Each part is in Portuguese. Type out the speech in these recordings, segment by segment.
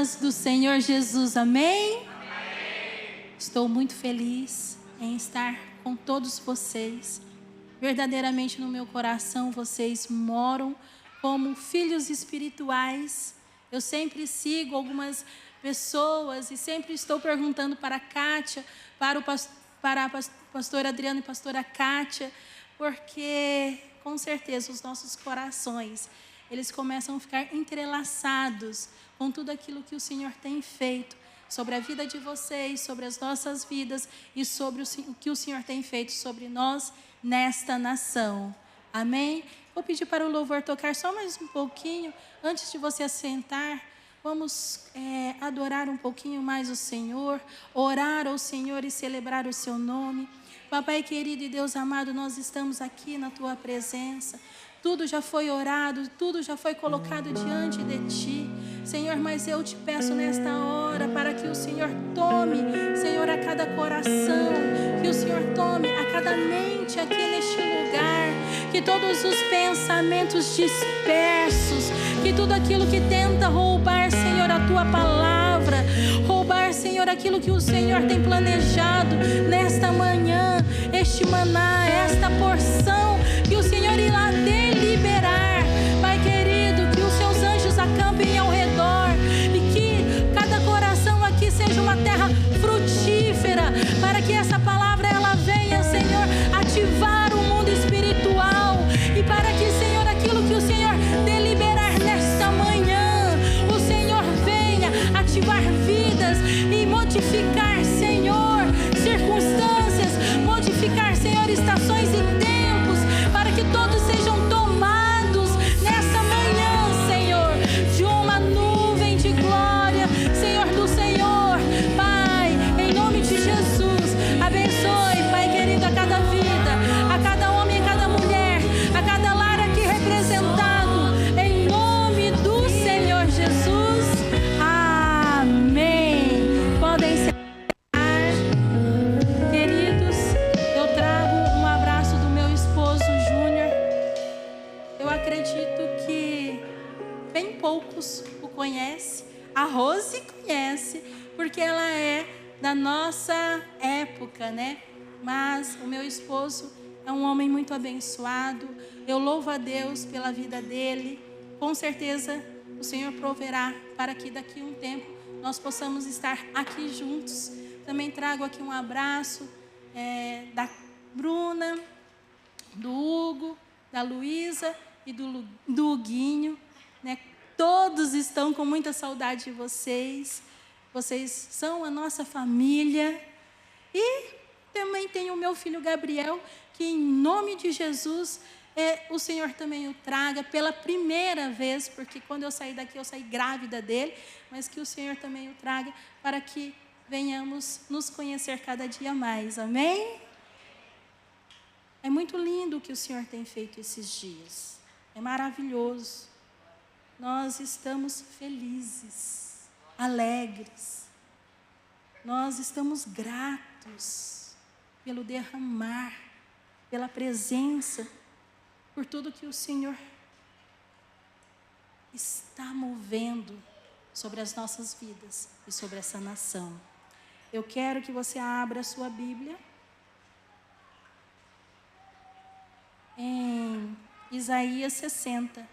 paz do Senhor Jesus, amém? Estou muito feliz em estar com todos vocês. Verdadeiramente no meu coração vocês moram como filhos espirituais. Eu sempre sigo algumas pessoas e sempre estou perguntando para a Kátia, para a pastora Adriana e pastora Kátia, porque com certeza os nossos corações, eles começam a ficar entrelaçados com tudo aquilo que o Senhor tem feito sobre a vida de vocês, sobre as nossas vidas e sobre o que o Senhor tem feito sobre nós nesta nação. Amém? Vou pedir para o louvor tocar só mais um pouquinho, antes de você assentar. Vamos adorar um pouquinho mais o Senhor, orar ao Senhor e celebrar o seu nome. Papai querido e Deus amado, nós estamos aqui na tua presença. Tudo já foi orado, tudo já foi colocado diante de ti, Senhor, mas eu te peço nesta hora para que o Senhor tome, Senhor, a cada coração, que o Senhor tome a cada mente aqui neste lugar, que todos os pensamentos dispersos, que tudo aquilo que tenta roubar, Senhor, a tua palavra, roubar, Senhor, aquilo que o Senhor tem planejado nesta manhã, este maná, esta porção, que o Senhor irá deliberar, Pai querido, que os seus anjos acampem ao redor e que cada coração aqui seja uma terra frutífera, para que essa palavra ela venha, Senhor, ativar o mundo espiritual e para que, Senhor, aquilo que o Senhor deliberar nesta manhã, o Senhor venha ativar vidas e modificar, Senhor, circunstâncias, modificar, Senhor, estações e tempos, para que todos sejam tomados nessa manhã, Senhor, de uma nuvem de glória, Senhor, do Senhor. Pai, em nome de Jesus, abençoe, Pai querido, a cada vida, a cada homem, a cada mulher, a cada lar aqui representado, em nome do Senhor Jesus. Amém. Podem ser. Queridos, eu trago um abraço do meu esposo Júnior. Eu acredito que bem poucos o conhecem. A Rose conhece, porque ela é da nossa época, né? Mas o meu esposo é um homem muito abençoado. Eu louvo a Deus pela vida dele. Com certeza o Senhor proverá para que daqui a um tempo nós possamos estar aqui juntos. Também trago aqui um abraço da Bruna, do Hugo, da Luísa e do Huguinho, né? Todos estão com muita saudade de vocês. Vocês são a nossa família. E também tem o meu filho Gabriel, que em nome de Jesus, o Senhor também o traga pela primeira vez, porque quando eu saí daqui, eu saí grávida dele, mas que o Senhor também o traga para que venhamos nos conhecer cada dia mais, amém? É muito lindo o que o Senhor tem feito esses dias, é maravilhoso. Nós estamos felizes, alegres, nós estamos gratos pelo derramar, pela presença, por tudo que o Senhor está movendo sobre as nossas vidas e sobre essa nação. Eu quero que você abra a sua Bíblia em Isaías 60,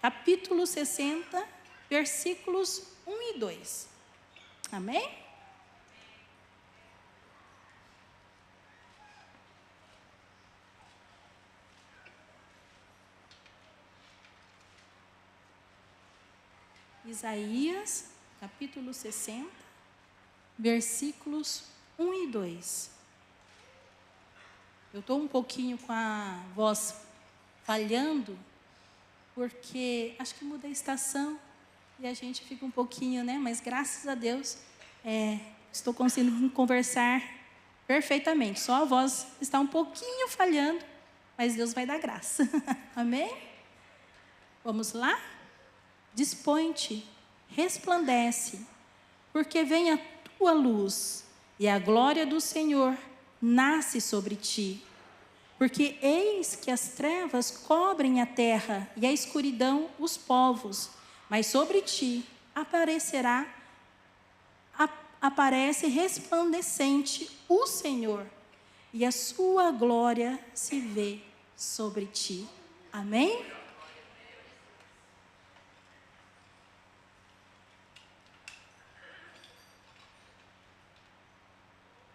capítulo 60, versículos 1 e 2. Amém? Isaías, capítulo 60, versículos 1 e 2. Eu estou um pouquinho com a voz falhando, porque acho que muda a estação e a gente fica um pouquinho, né? Mas graças a Deus, estou conseguindo conversar perfeitamente. Só a voz está um pouquinho falhando, mas Deus vai dar graça. Amém? Vamos lá? Dispõe-te, resplandece, porque vem a tua luz e a glória do Senhor nasce sobre ti. Porque eis que as trevas cobrem a terra e a escuridão os povos, mas sobre ti aparece resplandecente o Senhor, e a sua glória se vê sobre ti. Amém?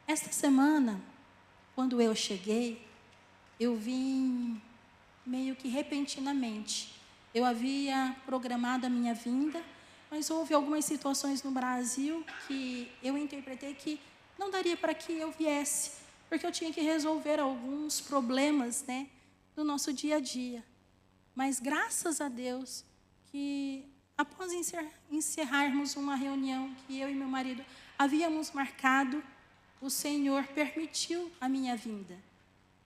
Esta semana, quando eu cheguei, eu vim meio que repentinamente. Eu havia programado a minha vinda, mas houve algumas situações no Brasil que eu interpretei que não daria para que eu viesse, porque eu tinha que resolver alguns problemas, né, do nosso dia a dia. Mas graças a Deus que após encerrarmos uma reunião que eu e meu marido havíamos marcado, o Senhor permitiu a minha vinda.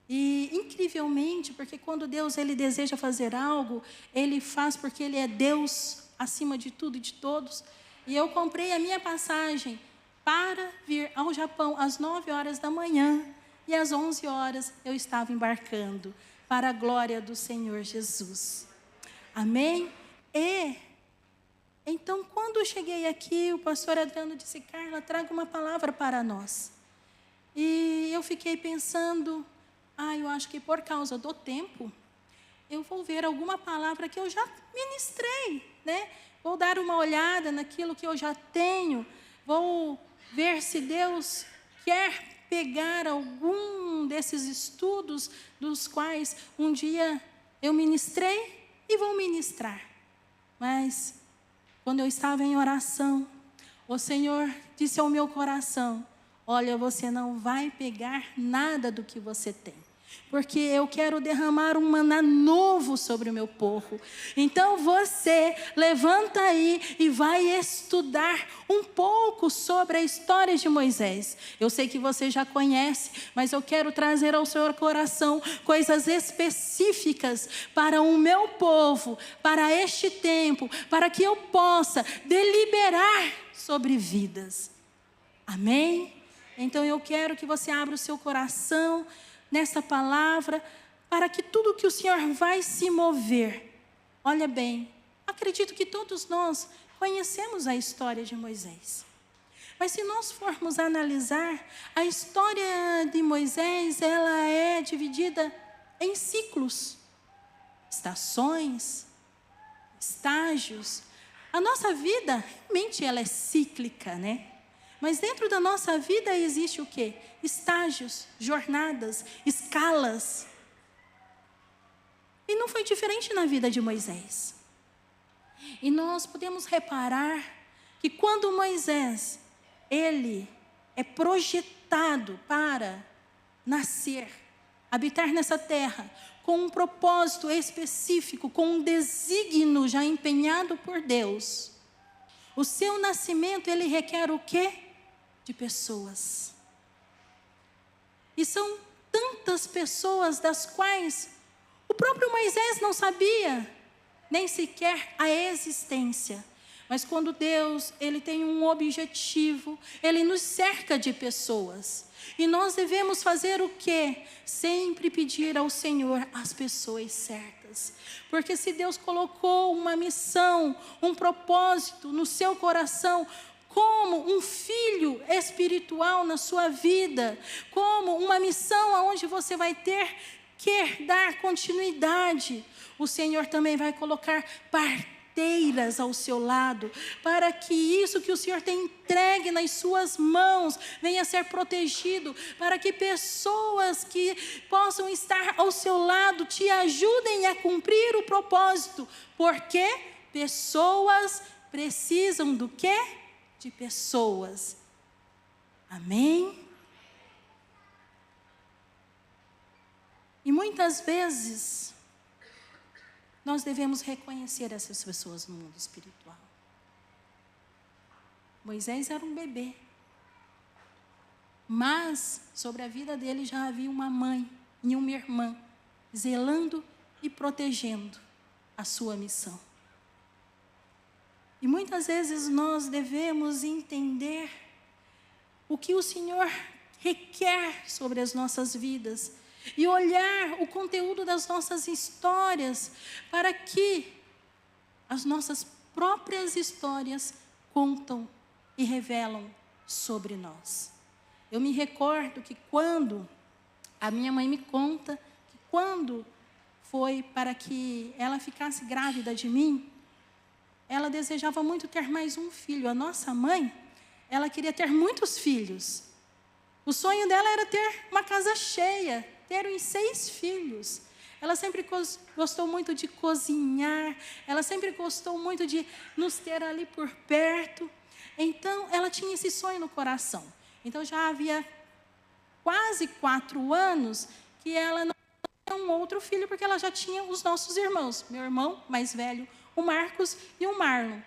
E incrivelmente, porque quando Deus ele deseja fazer algo, Ele faz porque Ele é Deus acima de tudo e de todos. E eu comprei a minha passagem para vir ao Japão às 9 horas da manhã. E às 11 horas eu estava embarcando, para a glória do Senhor Jesus. Amém? E então, quando eu cheguei aqui, o pastor Adriano disse: Carla, traga uma palavra para nós. E eu fiquei pensando, eu acho que por causa do tempo, eu vou ver alguma palavra que eu já ministrei, né? Vou dar uma olhada naquilo que eu já tenho, vou ver se Deus quer pegar algum desses estudos dos quais um dia eu ministrei e vou ministrar. Mas, quando eu estava em oração, o Senhor disse ao meu coração: olha, você não vai pegar nada do que você tem, porque eu quero derramar um maná novo sobre o meu povo. Então você levanta aí e vai estudar um pouco sobre a história de Moisés. Eu sei que você já conhece, mas eu quero trazer ao seu coração coisas específicas para o meu povo, para este tempo, para que eu possa deliberar sobre vidas. Amém? Então eu quero que você abra o seu coração nessa palavra, para que tudo que o Senhor vai se mover. Olha bem, acredito que todos nós conhecemos a história de Moisés. Mas se nós formos analisar, a história de Moisés, ela é dividida em ciclos, estações, estágios. A nossa vida, realmente ela é cíclica, né? Mas dentro da nossa vida existe o quê? Estágios, jornadas, escalas. E não foi diferente na vida de Moisés. E nós podemos reparar que quando Moisés, ele é projetado para nascer, habitar nessa terra, com um propósito específico, com um desígnio já empenhado por Deus, o seu nascimento, ele requer o quê? De pessoas. E são tantas pessoas das quais o próprio Moisés não sabia nem sequer a existência. Mas quando Deus, ele tem um objetivo, ele nos cerca de pessoas. E nós devemos fazer o quê? Sempre pedir ao Senhor as pessoas certas. Porque se Deus colocou uma missão, um propósito no seu coração, como um filho espiritual na sua vida, como uma missão onde você vai ter que dar continuidade, o Senhor também vai colocar parteiras ao seu lado, para que isso que o Senhor tem entregue nas suas mãos venha a ser protegido, para que pessoas que possam estar ao seu lado te ajudem a cumprir o propósito, porque pessoas precisam do quê? De pessoas. Amém? E muitas vezes nós devemos reconhecer essas pessoas no mundo espiritual. Moisés era um bebê, mas sobre a vida dele já havia uma mãe e uma irmã zelando e protegendo a sua missão. E muitas vezes nós devemos entender o que o Senhor requer sobre as nossas vidas e olhar o conteúdo das nossas histórias para que as nossas próprias histórias contam e revelam sobre nós. Eu me recordo que quando a minha mãe me conta que quando foi para que ela ficasse grávida de mim, ela desejava muito ter mais um filho. A nossa mãe, ela queria ter muitos filhos. O sonho dela era ter uma casa cheia, ter uns 6 filhos. Ela sempre gostou muito de cozinhar, ela sempre gostou muito de nos ter ali por perto. Então, ela tinha esse sonho no coração. Então, já havia quase 4 anos que ela não tinha um outro filho, porque ela já tinha os nossos irmãos. Meu irmão mais velho, o Marcos e o Marlon.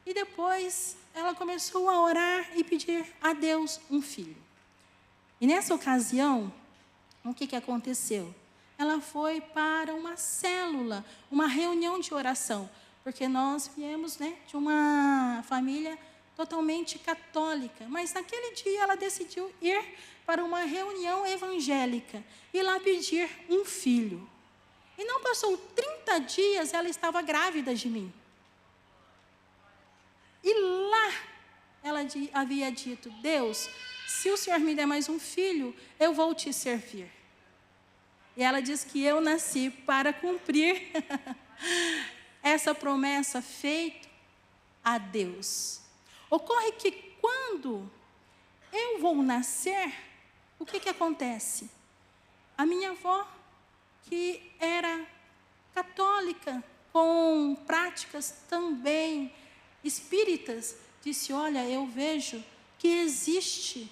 E depois, ela começou a orar e pedir a Deus um filho. E nessa ocasião, o que aconteceu? Ela foi para uma célula, uma reunião de oração, porque nós viemos, de uma família totalmente católica, mas naquele dia ela decidiu ir para uma reunião evangélica e lá pedir um filho. E não passou 30 dias, ela estava grávida de mim. E lá ela havia dito: Deus, se o Senhor me der mais um filho, eu vou te servir. E ela diz que eu nasci para cumprir essa promessa feita a Deus. Ocorre que quando eu vou nascer, o que acontece? A minha avó, que era católica, com práticas também espíritas, disse: olha, eu vejo que existe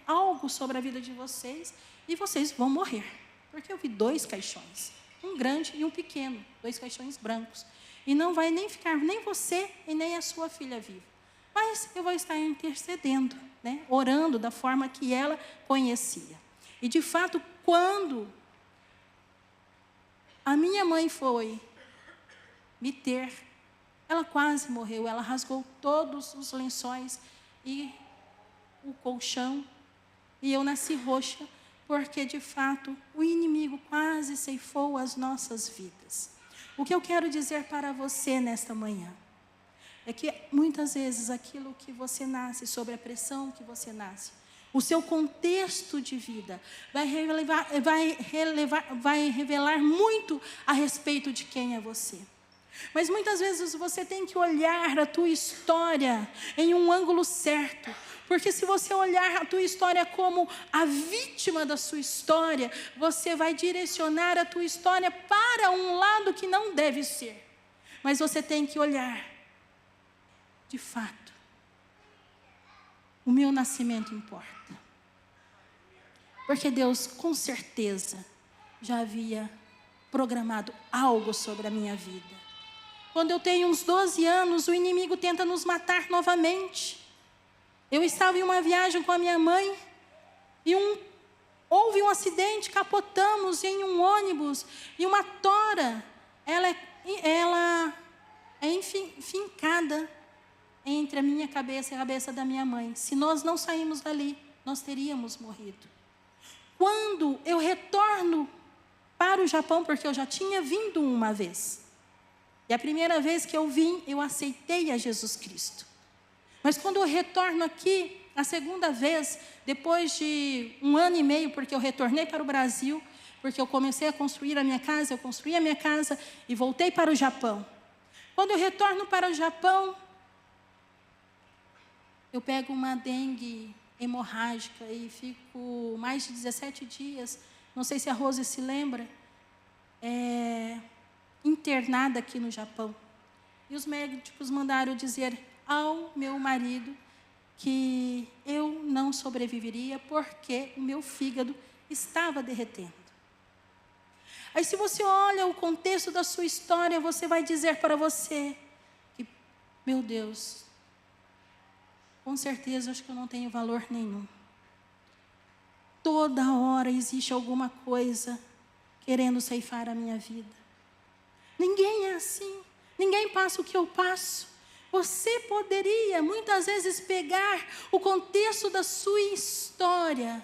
algo sobre a vida de vocês e vocês vão morrer. Porque eu vi 2 caixões, um grande e um pequeno, 2 caixões brancos. E não vai nem ficar nem você e nem a sua filha viva. Mas eu vou estar intercedendo, orando da forma que ela conhecia. E de fato, quando a minha mãe foi me ter, ela quase morreu. Ela rasgou todos os lençóis e o colchão. E eu nasci roxa, porque de fato o inimigo quase ceifou as nossas vidas. O que eu quero dizer para você nesta manhã é que muitas vezes aquilo que você nasce, sobre a pressão que você nasce, o seu contexto de vida vai revelar muito a respeito de quem é você. Mas muitas vezes você tem que olhar a tua história em um ângulo certo. Porque se você olhar a tua história como a vítima da sua história, você vai direcionar a tua história para um lado que não deve ser. Mas você tem que olhar, de fato, o meu nascimento importa. Porque Deus, com certeza, já havia programado algo sobre a minha vida. Quando eu tenho uns 12 anos, o inimigo tenta nos matar novamente. Eu estava em uma viagem com a minha mãe e houve um acidente, capotamos em um ônibus e uma tora, ela é enfincada entre a minha cabeça e a cabeça da minha mãe. Se nós não saímos dali, nós teríamos morrido. Quando eu retorno para o Japão, porque eu já tinha vindo uma vez, e a primeira vez que eu vim, eu aceitei a Jesus Cristo. Mas quando eu retorno aqui, a segunda vez, depois de 1 ano e meio, porque eu retornei para o Brasil, porque eu comecei a construir a minha casa, eu construí a minha casa e voltei para o Japão. Quando eu retorno para o Japão, eu pego uma dengue hemorrágica e fico mais de 17 dias, não sei se a Rose se lembra, internada aqui no Japão. E os médicos mandaram dizer ao meu marido que eu não sobreviveria porque o meu fígado estava derretendo. Aí se você olha o contexto da sua história, você vai dizer para você que, meu Deus, com certeza acho que eu não tenho valor nenhum. Toda hora existe alguma coisa querendo ceifar a minha vida. Ninguém é assim, ninguém passa o que eu passo. Você poderia, muitas vezes, pegar o contexto da sua história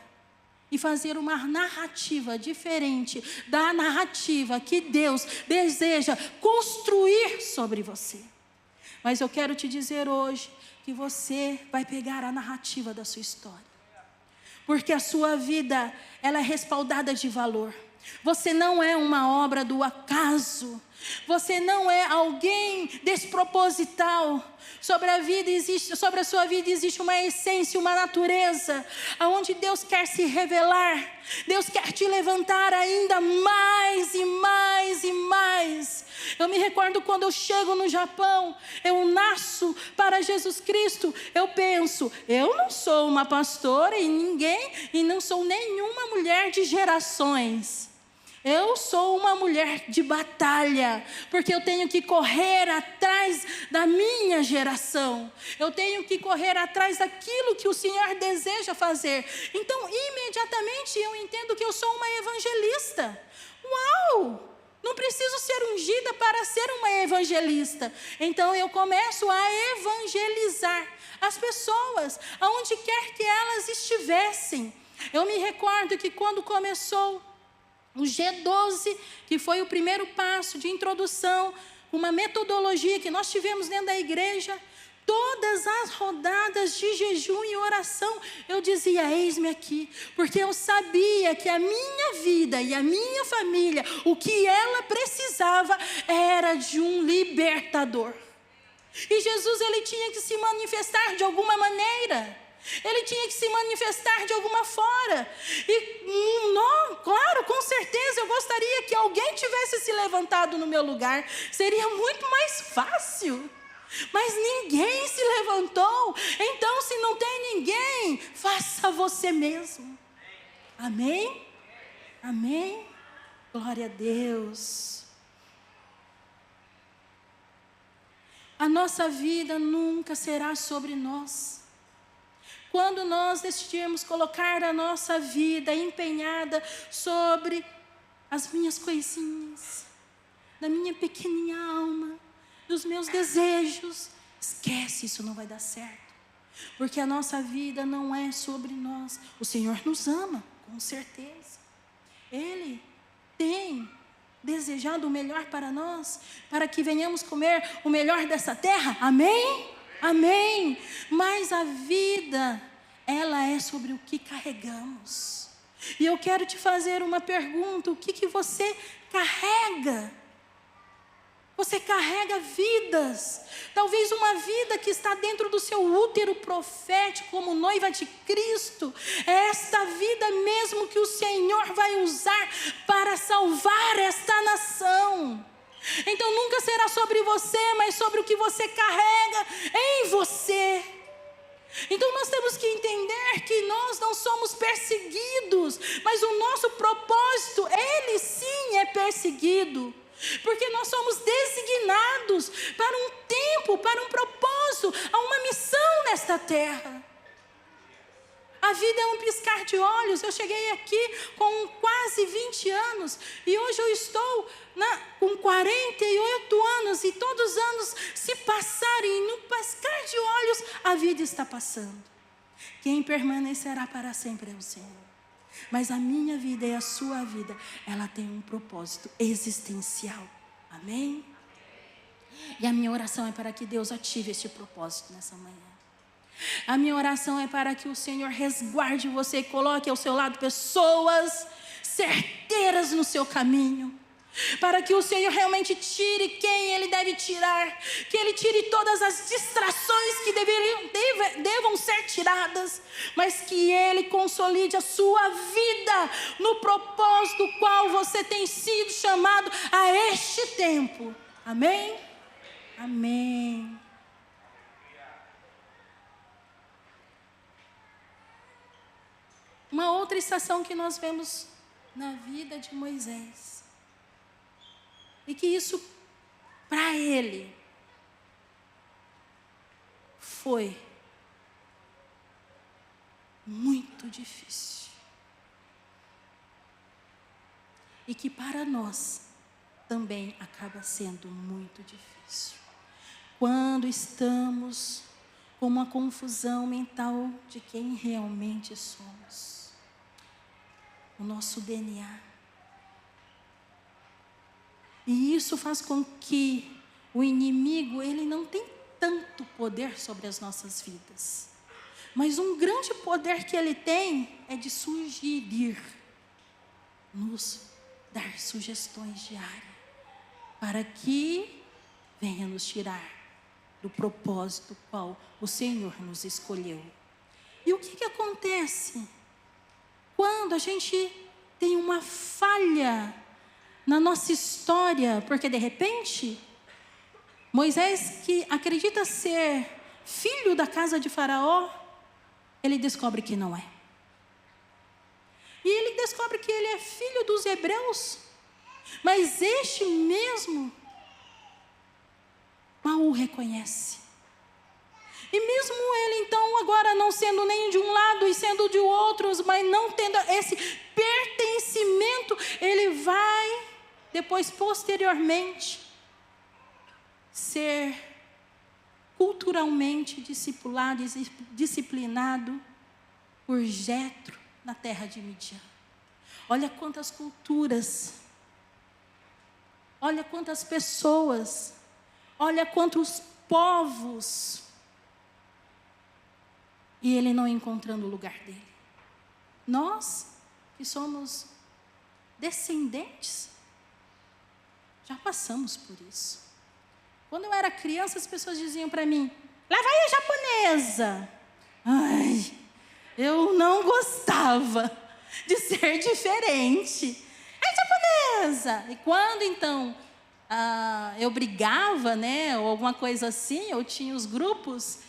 e fazer uma narrativa diferente da narrativa que Deus deseja construir sobre você. Mas eu quero te dizer hoje que você vai pegar a narrativa da sua história. Porque a sua vida, ela é respaldada de valor. Você não é uma obra do acaso. Você não é alguém desproposital. Sobre a sua vida existe uma essência, uma natureza, aonde Deus quer se revelar. Deus quer te levantar ainda mais e mais e mais. Eu me recordo quando eu chego no Japão, eu nasço para Jesus Cristo. Eu penso, eu não sou uma pastora e não sou nenhuma mulher de gerações. Eu sou uma mulher de batalha, porque eu tenho que correr atrás da minha geração. Eu tenho que correr atrás daquilo que o Senhor deseja fazer. Então, imediatamente eu entendo que eu sou uma evangelista. Uau! Não preciso ser ungida para ser uma evangelista. Então, eu começo a evangelizar as pessoas, aonde quer que elas estivessem. Eu me recordo que quando começou o G12, que foi o primeiro passo de introdução, uma metodologia que nós tivemos dentro da igreja, todas as rodadas de jejum e oração, eu dizia, eis-me aqui, porque eu sabia que a minha vida e a minha família, o que ela precisava era de um libertador. E Jesus, ele tinha que se manifestar de alguma maneira. Ele tinha que se manifestar de alguma forma. E não, claro, com certeza eu gostaria que alguém tivesse se levantado no meu lugar. Seria muito mais fácil. Mas ninguém se levantou. Então, se não tem ninguém, faça você mesmo. Amém? Amém? Glória a Deus. A nossa vida nunca será sobre nós. Quando nós decidirmos colocar a nossa vida empenhada sobre as minhas coisinhas, da minha pequenininha alma, dos meus desejos, esquece, isso não vai dar certo. Porque a nossa vida não é sobre nós. O Senhor nos ama, com certeza. Ele tem desejado o melhor para nós, para que venhamos comer o melhor dessa terra. Amém? Amém. Mas a vida, ela é sobre o que carregamos. E eu quero te fazer uma pergunta: o que você carrega? Você carrega vidas, talvez uma vida que está dentro do seu útero profético como noiva de Cristo. É esta vida mesmo que o Senhor vai usar para salvar esta nação. Então nunca será sobre você, mas sobre o que você carrega em você. Então nós temos que entender que nós não somos perseguidos, mas o nosso propósito, ele sim é perseguido. Porque nós somos designados para um tempo, para um propósito, a uma missão nesta terra. A vida é um piscar de olhos. Eu cheguei aqui com quase 20 anos e hoje eu estou com 48 anos e todos os anos se passarem, no piscar de olhos, a vida está passando. Quem permanecerá para sempre é o Senhor. Mas a minha vida e a sua vida, ela tem um propósito existencial. Amém? E a minha oração é para que Deus ative este propósito nessa manhã. A minha oração é para que o Senhor resguarde você e coloque ao seu lado pessoas certeiras no seu caminho. Para que o Senhor realmente tire quem Ele deve tirar. Que Ele tire todas as distrações que devam ser tiradas. Mas que Ele consolide a sua vida no propósito qual você tem sido chamado a este tempo. Amém? Amém. Uma outra estação que nós vemos na vida de Moisés. E que isso, para ele, foi muito difícil. E que para nós também acaba sendo muito difícil. Quando estamos com uma confusão mental de quem realmente somos. O nosso DNA. E isso faz com que o inimigo, ele não tem poder sobre as nossas vidas. Mas um grande poder que ele tem é de sugerir, nos dar sugestões diárias, para que venha nos tirar do propósito qual o Senhor nos escolheu. E o que acontece quando a gente tem uma falha na nossa história? Porque de repente, Moisés, que acredita ser filho da casa de Faraó, ele descobre que não é. E ele descobre que ele é filho dos hebreus, mas este mesmo mal o reconhece. E mesmo ele então agora não sendo nem de um lado e sendo de outro, mas não tendo esse pertencimento, ele vai depois posteriormente ser culturalmente discipulado, disciplinado por Jetro na terra de Midian. Olha quantas culturas, olha quantas pessoas, olha quantos povos, e ele não encontrando o lugar dele. Nós, que somos descendentes, já passamos por isso. Quando eu era criança, as pessoas diziam para mim: lá vai a japonesa. Ai, eu não gostava de ser diferente. É japonesa. E quando então eu brigava, né, ou alguma coisa assim, eu tinha os grupos,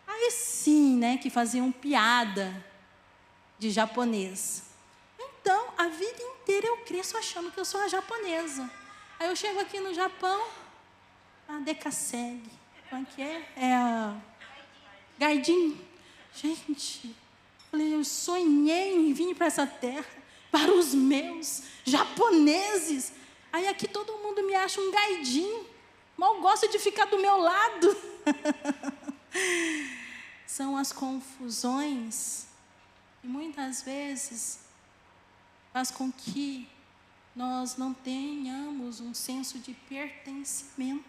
aí sim, né, que faziam piada de japonês. Então, a vida inteira eu cresço achando que eu sou a japonesa. Aí eu chego aqui no Japão, a Decaseg, como que é? É a Gaidin. Gente, falei, eu sonhei em vir para essa terra, para os meus japoneses. Aí aqui todo mundo me acha um gaidin, mal gosta de ficar do meu lado. São as confusões que muitas vezes faz com que nós não tenhamos um senso de pertencimento.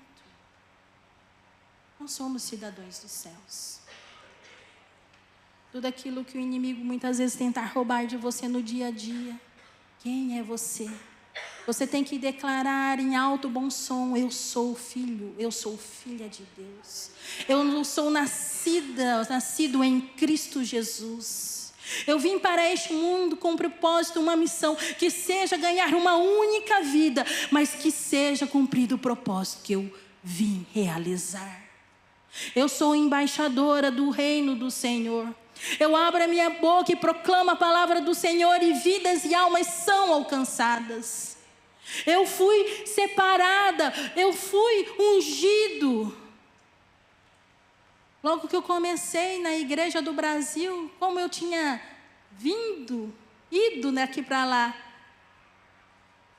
Nós somos cidadãos dos céus. Tudo aquilo que o inimigo muitas vezes tenta roubar de você no dia a dia. Quem é você? Você tem que declarar em alto bom som: eu sou filho, eu sou filha de Deus. Eu não sou nascido em Cristo Jesus. Eu vim para este mundo com um propósito, uma missão, que seja ganhar uma única vida, mas que seja cumprido o propósito que eu vim realizar. Eu sou embaixadora do reino do Senhor. Eu abro a minha boca e proclamo a palavra do Senhor, e vidas e almas são alcançadas. Eu fui separada, eu fui ungido. Logo que eu comecei na igreja do Brasil, como eu tinha ido daqui para lá,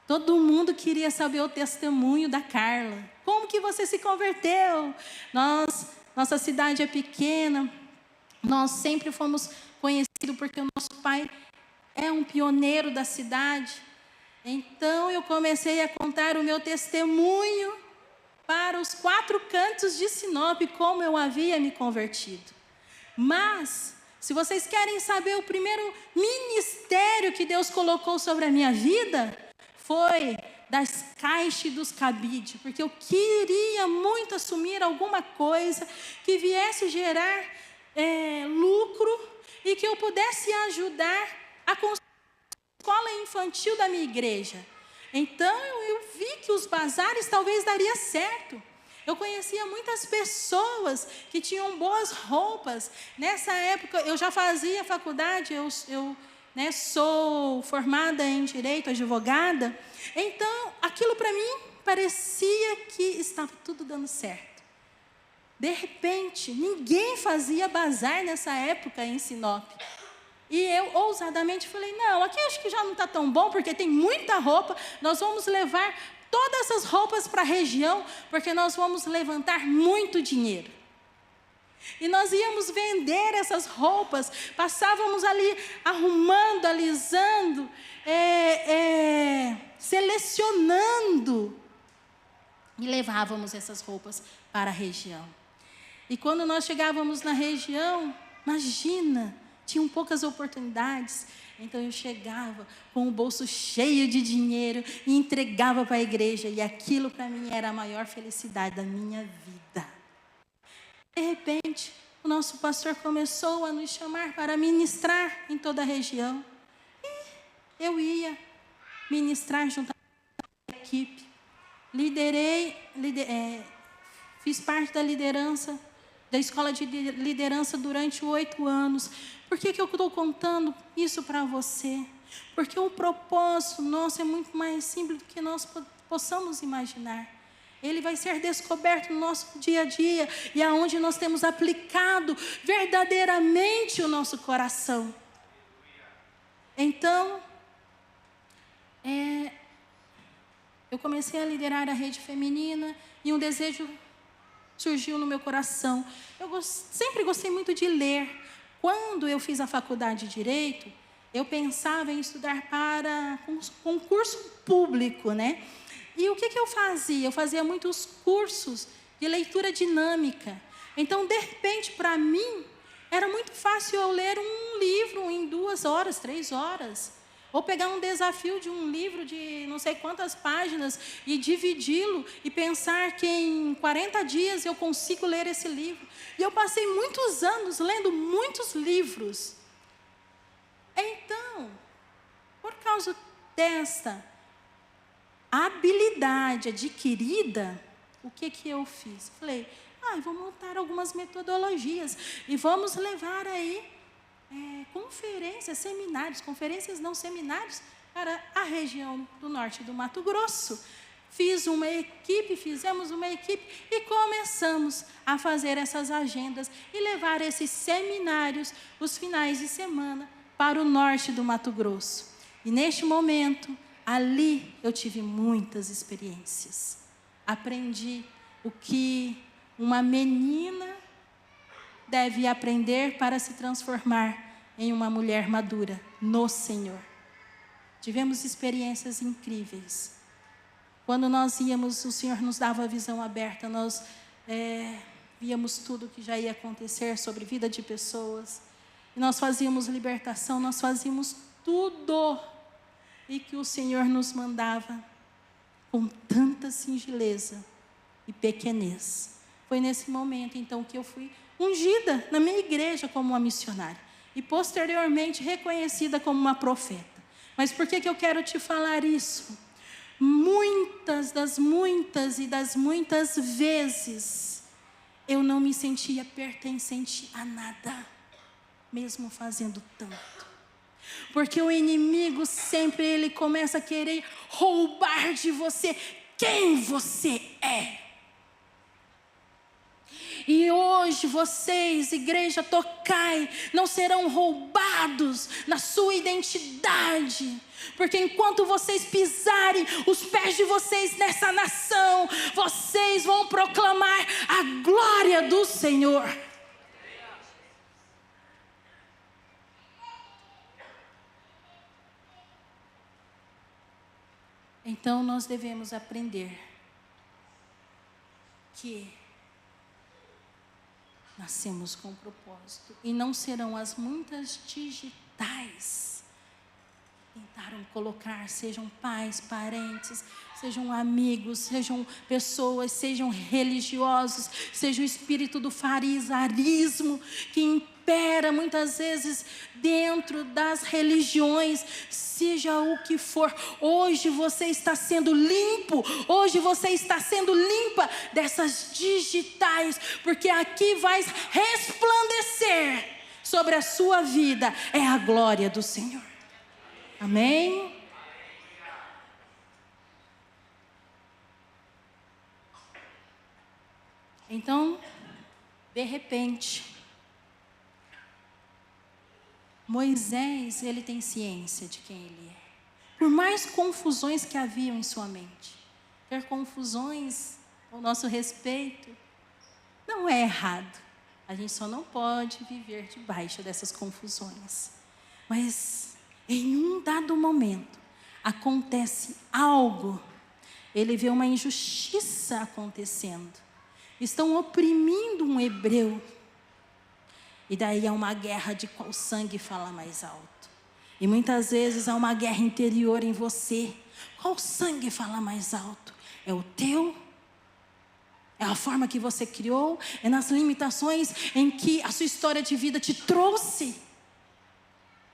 todo mundo queria saber o testemunho da Carla. Como que você se converteu? Nossa cidade é pequena, nós sempre fomos conhecidos porque o nosso pai é um pioneiro da cidade. Então eu comecei a contar o meu testemunho para os 4 cantos de Sinop, como eu havia me convertido. Mas, se vocês querem saber, o primeiro ministério que Deus colocou sobre a minha vida foi das caixas e dos cabides, porque eu queria muito assumir alguma coisa que viesse gerar lucro e que eu pudesse ajudar a construir a escola infantil da minha igreja. Então eu vi que os bazares talvez daria certo. Eu conhecia muitas pessoas que tinham boas roupas. Nessa época eu já fazia faculdade, eu sou formada em direito, advogada. Então aquilo para mim parecia que estava tudo dando certo. De repente, ninguém fazia bazar nessa época em Sinop. E eu ousadamente falei: não, aqui acho que já não está tão bom, porque tem muita roupa. Nós vamos levar todas essas roupas para a região, porque nós vamos levantar muito dinheiro. E nós íamos vender essas roupas, passávamos ali arrumando, alisando, selecionando, e levávamos essas roupas para a região. E quando nós chegávamos na região, imagina, tinham poucas oportunidades. Então eu chegava com o bolso cheio de dinheiro e entregava para a igreja. E aquilo para mim era a maior felicidade da minha vida. De repente, o nosso pastor começou a nos chamar para ministrar em toda a região. E eu ia ministrar junto à equipe. Fiz parte da liderança, da escola de liderança durante 8 anos. Por que eu estou contando isso para você? Porque o propósito nosso é muito mais simples do que nós possamos imaginar. Ele vai ser descoberto no nosso dia a dia e aonde nós temos aplicado verdadeiramente o nosso coração. Então, eu comecei a liderar a rede feminina e um desejo surgiu no meu coração. Eu sempre gostei muito de ler. Quando eu fiz a faculdade de Direito, eu pensava em estudar para concurso público, né? E o que eu fazia? Eu fazia muitos cursos de leitura dinâmica. Então, de repente, para mim, era muito fácil eu ler um livro em 2 horas, 3 horas. Ou pegar um desafio de um livro de não sei quantas páginas e dividi-lo e pensar que em 40 dias eu consigo ler esse livro. E eu passei muitos anos lendo muitos livros. Então, por causa desta habilidade adquirida, o que eu fiz? Falei, vou montar algumas metodologias e vamos levar aí conferências não seminários para a região do norte do Mato Grosso. Fizemos uma equipe e começamos a fazer essas agendas e levar esses seminários, os finais de semana, para o norte do Mato Grosso. E neste momento, ali eu tive muitas experiências. Aprendi o que uma menina deve aprender para se transformar em uma mulher madura no Senhor. Tivemos experiências incríveis. Quando nós íamos, o Senhor nos dava a visão aberta, nós víamos tudo o que já ia acontecer sobre a vida de pessoas. E nós fazíamos libertação, nós fazíamos tudo. E que o Senhor nos mandava com tanta singeleza e pequenez. Foi nesse momento, então, que eu fui ungida na minha igreja como uma missionária. E posteriormente reconhecida como uma profeta. Mas por que eu quero te falar isso? Muitas vezes eu não me sentia pertencente a nada, mesmo fazendo tanto. Porque o inimigo sempre ele começa a querer roubar de você quem você é. E hoje vocês, igreja Tocai, não serão roubados na sua identidade. Porque enquanto vocês pisarem os pés de vocês nessa nação, vocês vão proclamar a glória do Senhor. Então nós devemos aprender que nascemos com propósito. E não serão as muitas digitais que tentaram colocar, sejam pais, parentes, sejam amigos, sejam pessoas, sejam religiosos, seja o espírito do farisaísmo que impera muitas vezes dentro das religiões, seja o que for. Hoje você está sendo limpo, hoje você está sendo limpa dessas digitais, porque aqui vai resplandecer sobre a sua vida, é a glória do Senhor. Amém? Então, de repente, Moisés, ele tem ciência de quem ele é. Por mais confusões que haviam em sua mente, ter confusões ao nosso respeito não é errado. A gente só não pode viver debaixo dessas confusões. Mas em um dado momento acontece algo. Ele vê uma injustiça acontecendo. Estão oprimindo um um hebreu. E daí há uma guerra de qual sangue fala mais alto. E muitas vezes há uma guerra interior em você. Qual sangue fala mais alto? É o teu? É a forma que você criou? É nas limitações em que a sua história de vida te trouxe?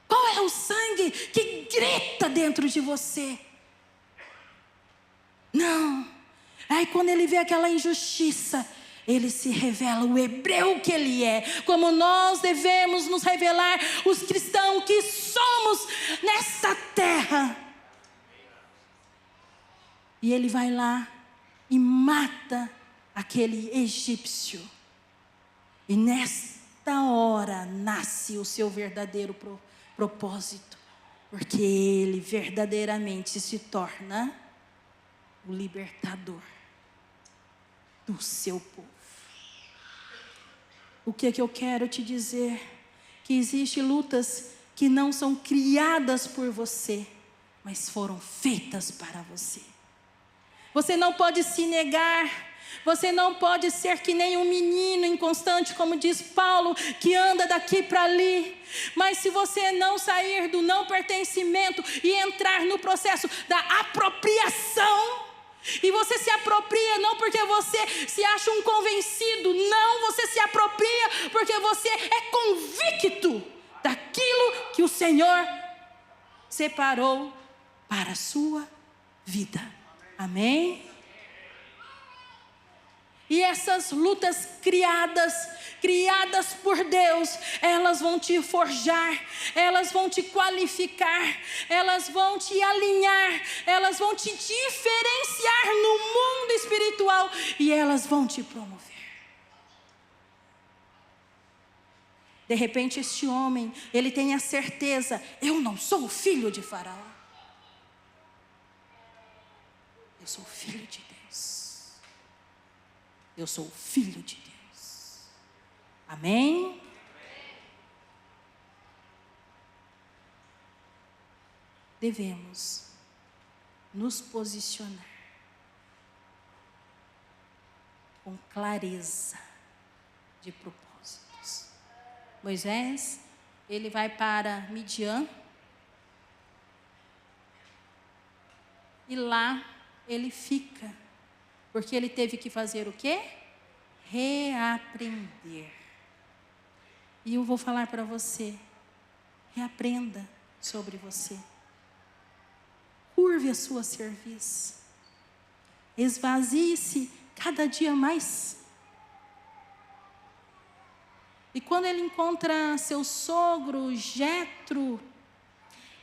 Qual é o sangue que grita dentro de você? Não. Aí quando ele vê aquela injustiça, ele se revela o hebreu que ele é. Como nós devemos nos revelar, os cristãos que somos nesta terra. E ele vai lá e mata aquele egípcio. E nesta hora nasce o seu verdadeiro propósito. Porque ele verdadeiramente se torna o libertador do seu povo. O que é que eu quero te dizer? Que existem lutas que não são criadas por você, mas foram feitas para você. Você não pode se negar. Você não pode ser que nem um menino inconstante, como diz Paulo, que anda daqui para ali. Mas se você não sair do não pertencimento e entrar no processo da apropriação, e você se apropria não porque você se acha um convencido, não, você se apropria porque você é convicto daquilo que o Senhor separou para a sua vida. Amém? E essas lutas criadas por Deus, elas vão te forjar, elas vão te qualificar, elas vão te alinhar, elas vão te diferenciar no mundo espiritual e elas vão te promover. De repente este homem, ele tem a certeza, eu não sou o filho de Faraó. Eu sou filho de Deus. Eu sou filho de Deus. Amém? Devemos nos posicionar com clareza de propósitos. Moisés, ele vai para Midian. E lá ele fica. Porque ele teve que fazer o quê? Reaprender. E eu vou falar para você. Reaprenda sobre você. Curve a sua cerviz. Esvazie-se cada dia mais. E quando ele encontra seu sogro, Jetro,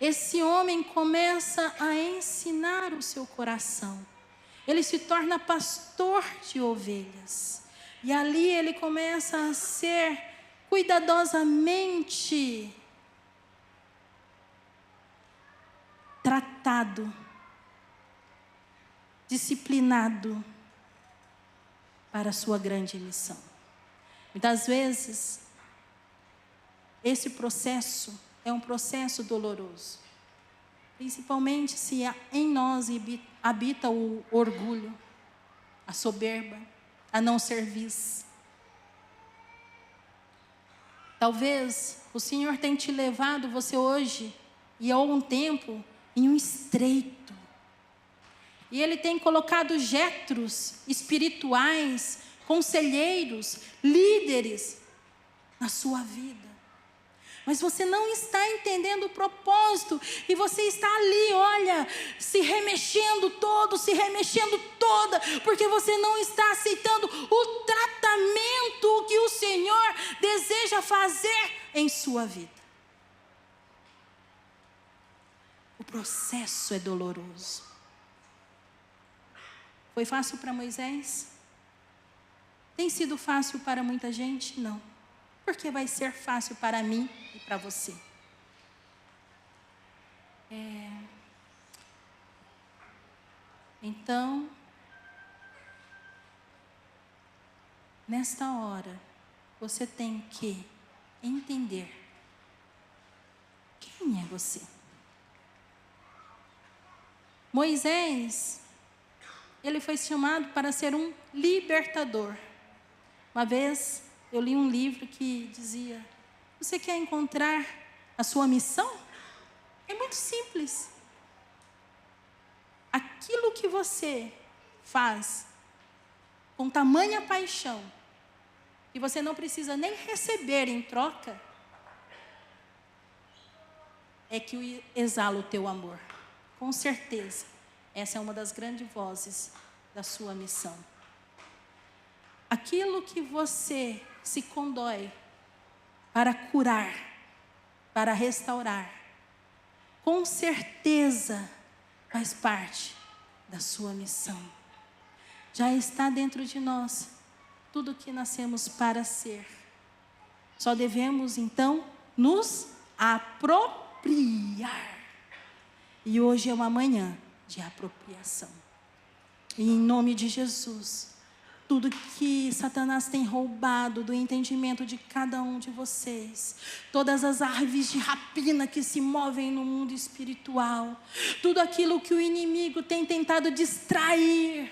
esse homem começa a ensinar o seu coração. Ele se torna pastor de ovelhas. E ali ele começa a ser cuidadosamente tratado, disciplinado para a sua grande missão. Muitas vezes, esse processo é um processo doloroso. Principalmente se em nós habita o orgulho, a soberba, a não serviço. Talvez o Senhor tenha te levado você hoje e há um tempo em um estreito. E Ele tem colocado jetros espirituais, conselheiros, líderes na sua vida. Mas você não está entendendo o propósito. E você está ali, olha, se remexendo todo, se remexendo toda. Porque você não está aceitando o tratamento que o Senhor deseja fazer em sua vida. O processo é doloroso. Foi fácil para Moisés? Tem sido fácil para muita gente? Não. Porque vai ser fácil para mim e para você. Então, nesta hora, você tem que entender quem é você. Moisés, ele foi chamado para ser um libertador. Uma vez, eu li um livro que dizia: você quer encontrar a sua missão? É muito simples. Aquilo que você faz com tamanha paixão, e você não precisa nem receber em troca, é que exala o teu amor. Com certeza, essa é uma das grandes vozes da sua missão. Aquilo que você se condói para curar, para restaurar, com certeza faz parte da sua missão. Já está dentro de nós tudo o que nascemos para ser. Só devemos então nos apropriar. E hoje é uma manhã de apropriação. E em nome de Jesus, tudo que Satanás tem roubado do entendimento de cada um de vocês, todas as aves de rapina que se movem no mundo espiritual, tudo aquilo que o inimigo tem tentado distrair,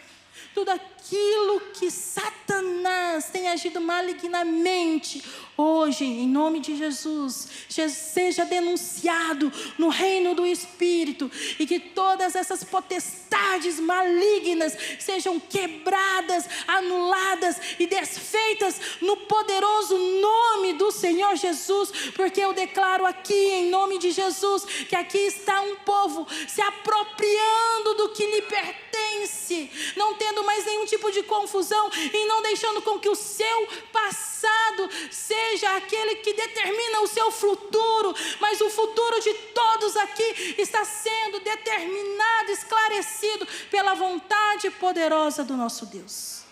tudo aquilo que Satanás tem agido malignamente, hoje, em nome de Jesus, seja denunciado no reino do Espírito, e que todas essas potestades malignas sejam quebradas, anuladas e desfeitas no poderoso nome do Senhor Jesus, porque eu declaro aqui, em nome de Jesus, que aqui está um povo se apropriando do que lhe pertence, não tendo mais nenhum tipo de confusão e não deixando com que o seu passado seja aquele que determina o seu futuro, mas o futuro de todos aqui está sendo determinado, esclarecido pela vontade poderosa do nosso Deus.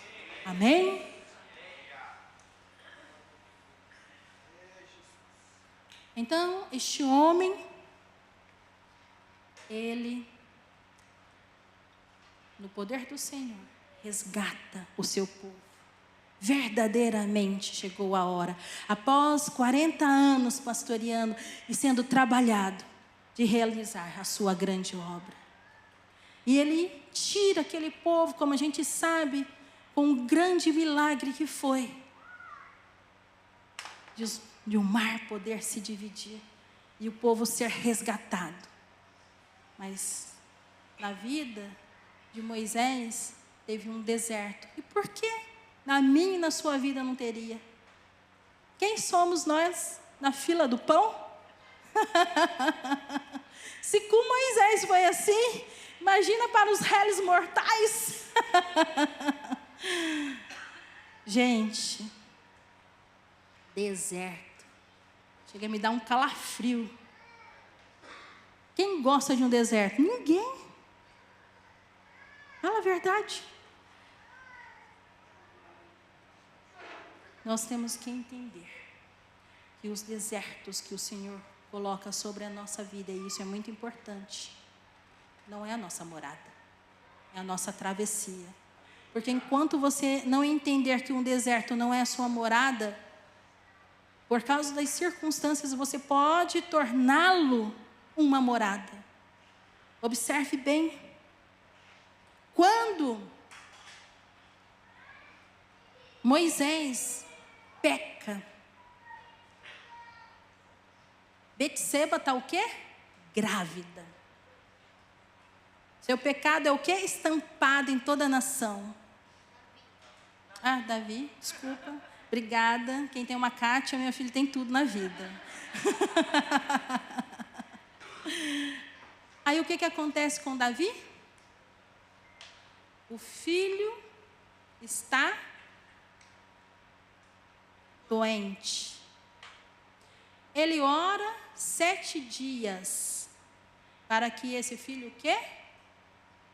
Amém? Então, este homem, ele, no poder do Senhor, resgata o seu povo. Verdadeiramente chegou a hora, após 40 anos pastoreando e sendo trabalhado, de realizar a sua grande obra. E ele tira aquele povo, como a gente sabe, com um grande milagre que foi de o mar poder se dividir e o povo ser resgatado. Mas na vida de Moisés teve um deserto. E por que na minha e na sua vida não teria? Quem somos nós na fila do pão? Se com Moisés foi assim, imagina para os réis mortais. Gente, deserto, chega a me dar um calafrio. Quem gosta de um deserto? Ninguém. Fala a verdade. Nós temos que entender que os desertos que o Senhor coloca sobre a nossa vida, e isso é muito importante, não é a nossa morada, é a nossa travessia. Porque enquanto você não entender que um deserto não é a sua morada, por causa das circunstâncias, você pode torná-lo uma morada. Observe bem. Quando Moisés peca, Betseba está o quê? Grávida. Seu pecado é o quê? Estampado em toda a nação. Ah, Davi, desculpa. Obrigada. Quem tem uma Kátia, meu filho tem tudo na vida. Aí o que acontece com Davi? O filho está doente. Ele ora 7 dias para que esse filho o quê?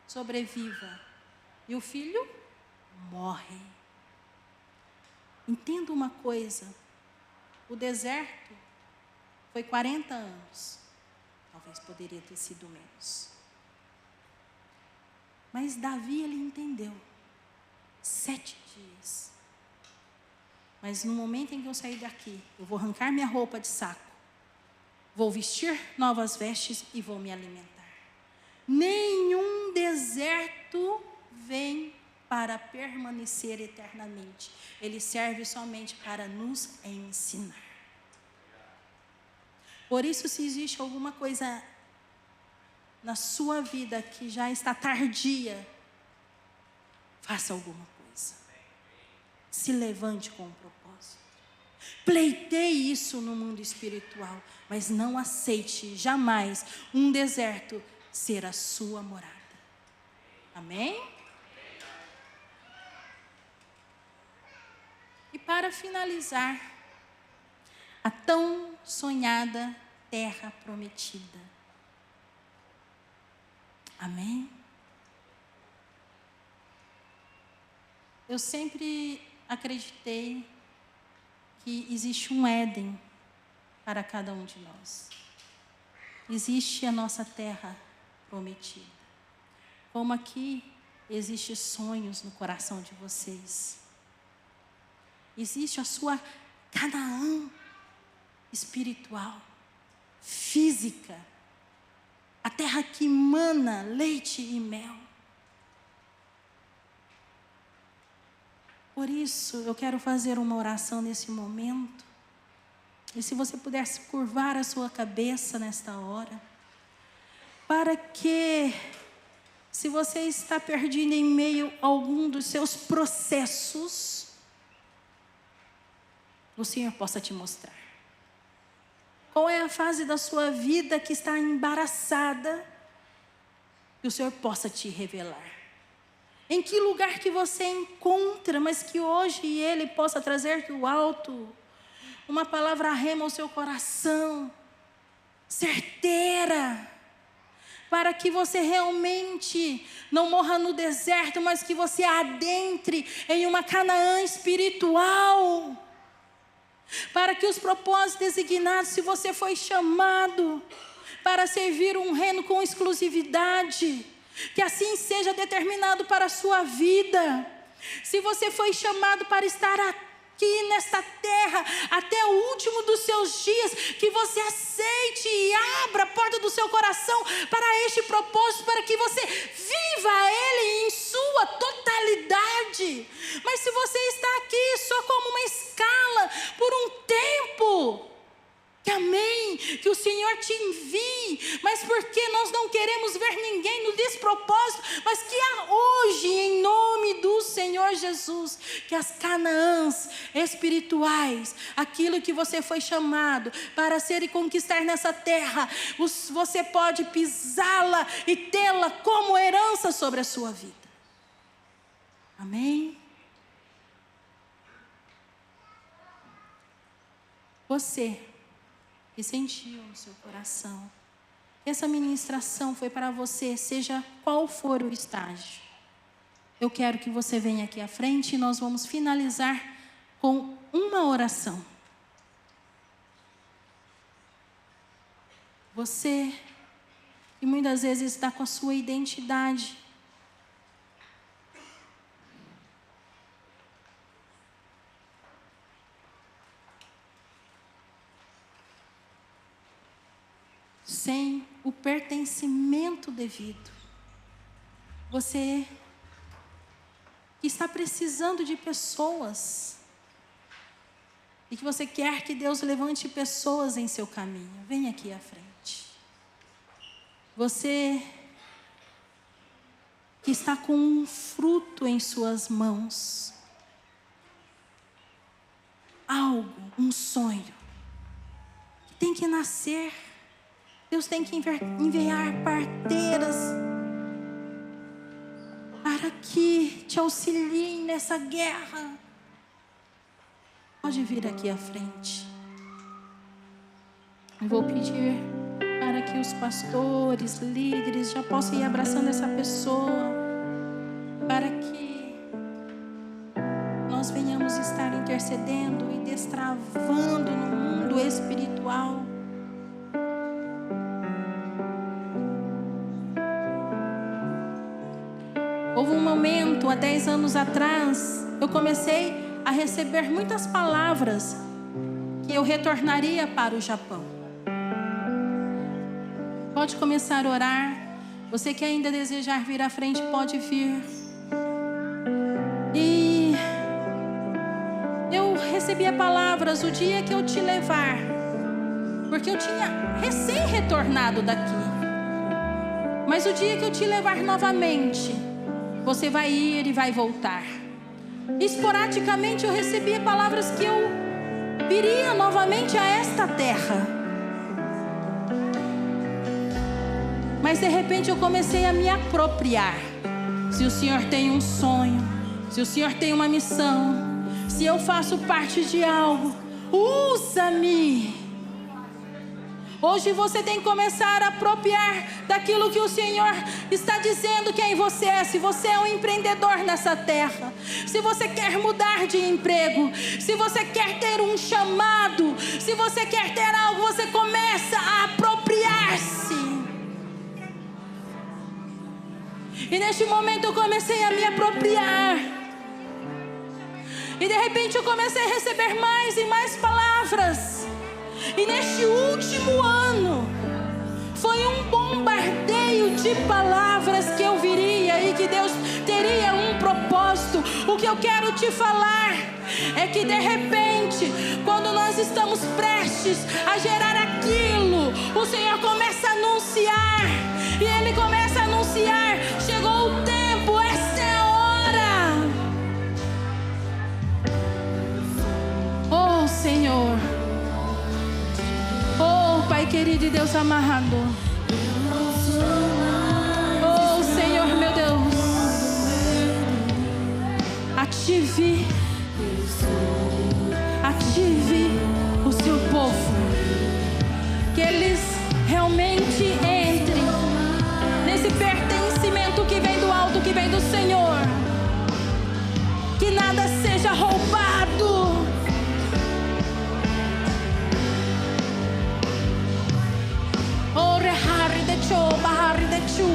Sobreviva. E o filho morre. Entenda uma coisa. O deserto foi 40 anos. Talvez poderia ter sido menos. Mas Davi, ele entendeu. 7 dias. Mas no momento em que eu sair daqui, eu vou arrancar minha roupa de saco, vou vestir novas vestes e vou me alimentar. Nenhum deserto vem para permanecer eternamente. Ele serve somente para nos ensinar. Por isso, se existe alguma coisa na sua vida que já está tardia, faça alguma coisa. Se levante com um propósito. Pleiteie isso no mundo espiritual, mas não aceite jamais um deserto ser a sua morada. Amém? E para finalizar, a tão sonhada terra prometida. Amém? Eu sempre acreditei que existe um Éden para cada um de nós. Existe a nossa terra prometida. Como aqui existem sonhos no coração de vocês. Existe a sua Canaã espiritual, física. A terra que mana leite e mel. Por isso, eu quero fazer uma oração nesse momento. E se você pudesse curvar a sua cabeça nesta hora, para que, se você está perdido em meio a algum dos seus processos, o Senhor possa te mostrar. Qual é a fase da sua vida que está embaraçada, que o Senhor possa te revelar. Em que lugar que você encontra, mas que hoje Ele possa trazer do alto uma palavra rema ao seu coração, certeira, para que você realmente não morra no deserto, mas que você adentre em uma Canaã espiritual, para que os propósitos designados, se você foi chamado para servir um reino com exclusividade, que assim seja determinado para a sua vida. Se você foi chamado para estar aqui nesta terra até o último dos seus dias, que você aceite e abra a porta do seu coração para este propósito, para que você viva ele em sua totalidade. Mas se você está aqui só como uma escala por um tempo, que amém, que o Senhor te envie, mas porque nós não queremos ver ninguém no despropósito, mas que hoje, em nome do Senhor Jesus, que as Canaãs espirituais, aquilo que você foi chamado para ser e conquistar nessa terra, você pode pisá-la e tê-la como herança sobre a sua vida. Amém? Você que sentiu no seu coração, essa ministração foi para você, seja qual for o estágio. Eu quero que você venha aqui à frente e nós vamos finalizar com uma oração. Você que muitas vezes está com a sua identidade sem o pertencimento devido. Você que está precisando de pessoas e que você quer que Deus levante pessoas em seu caminho, vem aqui à frente. Você que está com um fruto em suas mãos, algo, um sonho que tem que nascer. Deus tem que enviar parteiras para que te auxiliem nessa guerra. Pode vir aqui à frente. Eu vou pedir para que os pastores, líderes já possam ir abraçando essa pessoa, para que nós venhamos estar intercedendo e destravando no mundo espiritual. Houve um momento, há 10 anos atrás, eu comecei a receber muitas palavras que eu retornaria para o Japão. Pode começar a orar. Você que ainda desejar vir à frente, pode vir. recebia palavras: o dia que eu te levar, porque eu tinha recém retornado daqui, mas o dia que eu te levar novamente, você vai ir e vai voltar. Esporadicamente eu recebia palavras que eu viria novamente a esta terra, mas de repente eu comecei a me apropriar. Se o Senhor tem um sonho, se o Senhor tem uma missão, se eu faço parte de algo, usa-me. Hoje você tem que começar a apropriar daquilo que o Senhor está dizendo quem você é. Se você é um empreendedor nessa terra, se você quer mudar de emprego, se você quer ter um chamado, se você quer ter algo, você começa a apropriar-se. E neste momento eu comecei a me apropriar. E de repente eu comecei a receber mais e mais palavras. E neste último ano, foi um bombardeio de palavras que eu viria e que Deus teria um propósito. O que eu quero te falar é que de repente, quando nós estamos prestes a gerar aquilo, o Senhor começa a anunciar. E Ele começa a anunciar: chegou o tempo, essa é a hora. Oh Senhor, oh Pai querido e Deus amado, oh Senhor meu Deus, ative o seu povo, que eles realmente entrem nesse pertencimento que vem do alto, que vem do Senhor, que nada seja roubado. Oh, rehari de cho, bahari de chu.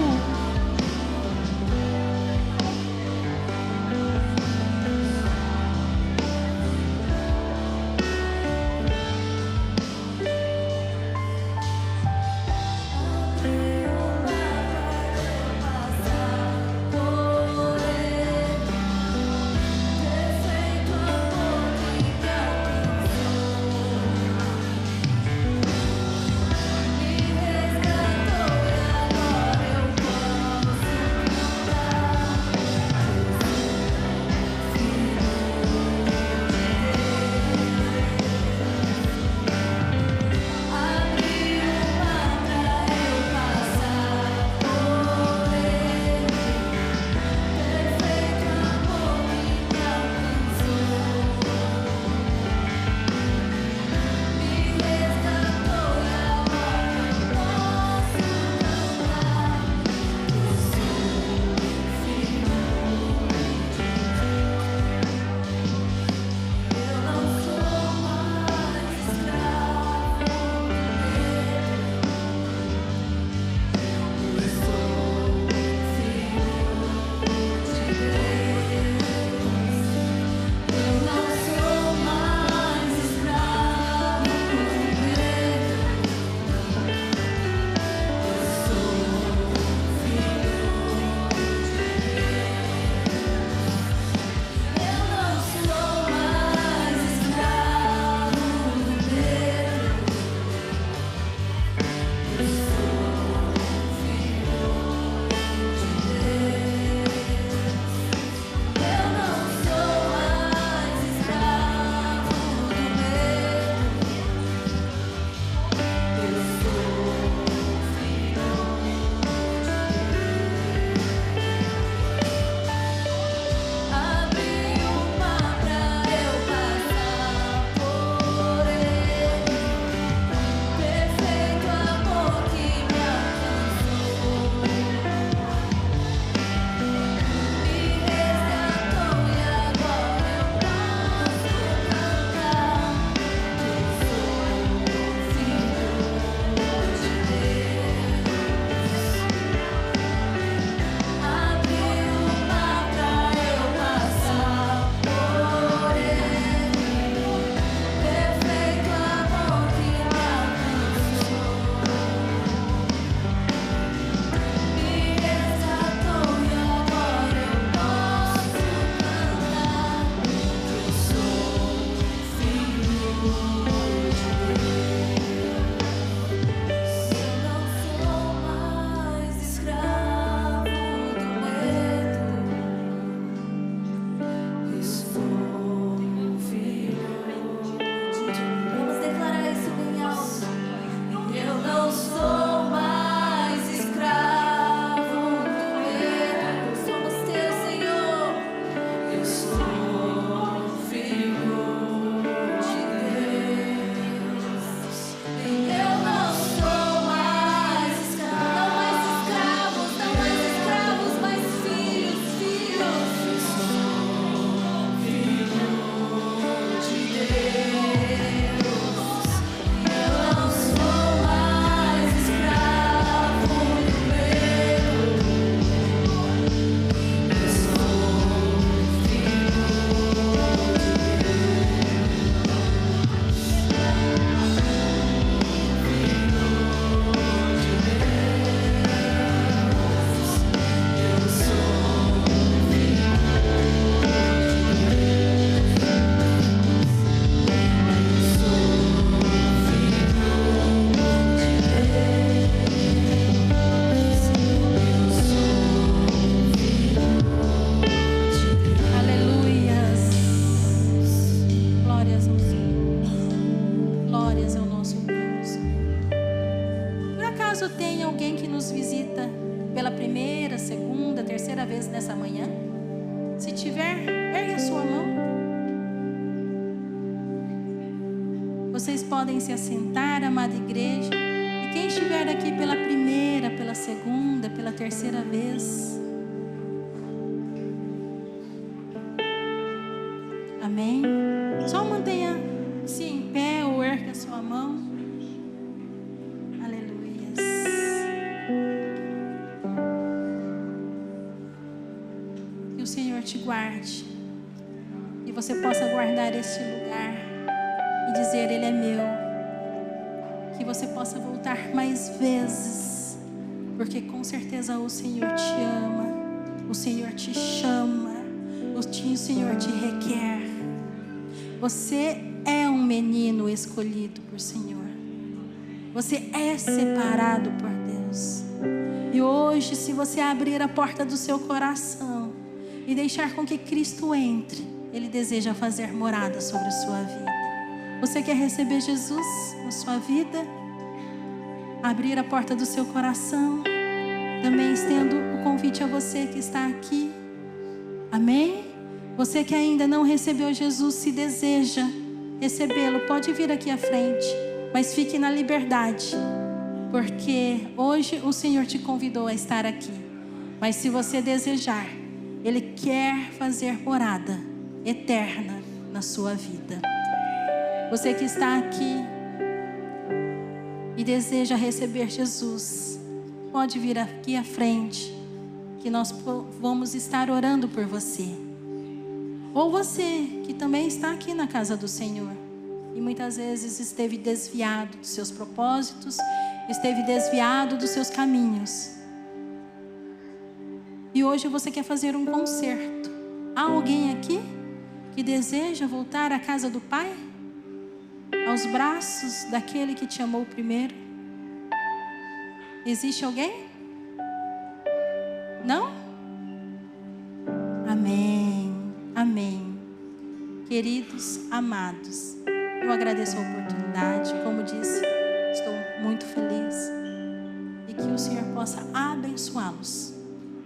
acaso tem alguém que nos visita pela primeira, segunda, terceira vez nessa manhã? Se tiver, ergue a sua mão. Vocês podem se assentar, amada igreja. E quem estiver aqui pela primeira, pela segunda, pela terceira vez, amém? Só mantenha-se em pé ou erga a sua mão. Aleluias. Que o Senhor te guarde. E você possa guardar este lugar e dizer: Ele é meu. Que você possa voltar mais vezes, porque com certeza o Senhor te ama, o Senhor te chama, o Senhor te requer. Você é um menino escolhido por Senhor. Você é separado por Deus. E hoje, se você abrir a porta do seu coração e deixar com que Cristo entre, Ele deseja fazer morada sobre a sua vida. Você quer receber Jesus na sua vida? Abrir a porta do seu coração? Também estendo o convite a você que está aqui. Amém? Você que ainda não recebeu Jesus, se deseja recebê-lo, pode vir aqui à frente. Mas fique na liberdade, porque hoje o Senhor te convidou a estar aqui. Mas se você desejar, Ele quer fazer morada eterna na sua vida. Você que está aqui e deseja receber Jesus, pode vir aqui à frente, que nós vamos estar orando por você. Ou você que também está aqui na casa do Senhor e muitas vezes esteve desviado dos seus propósitos, esteve desviado dos seus caminhos. E hoje você quer fazer um conserto. Há alguém aqui que deseja voltar à casa do Pai? Aos braços daquele que te amou primeiro? Existe alguém? Não? Amém, amém. Queridos, amados, eu agradeço a oportunidade. Como disse, estou muito feliz. E que o Senhor possa abençoá-los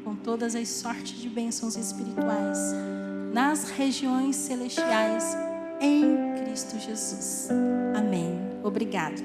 com todas as sortes de bênçãos espirituais nas regiões celestiais em Cristo Jesus. Amém. Obrigada.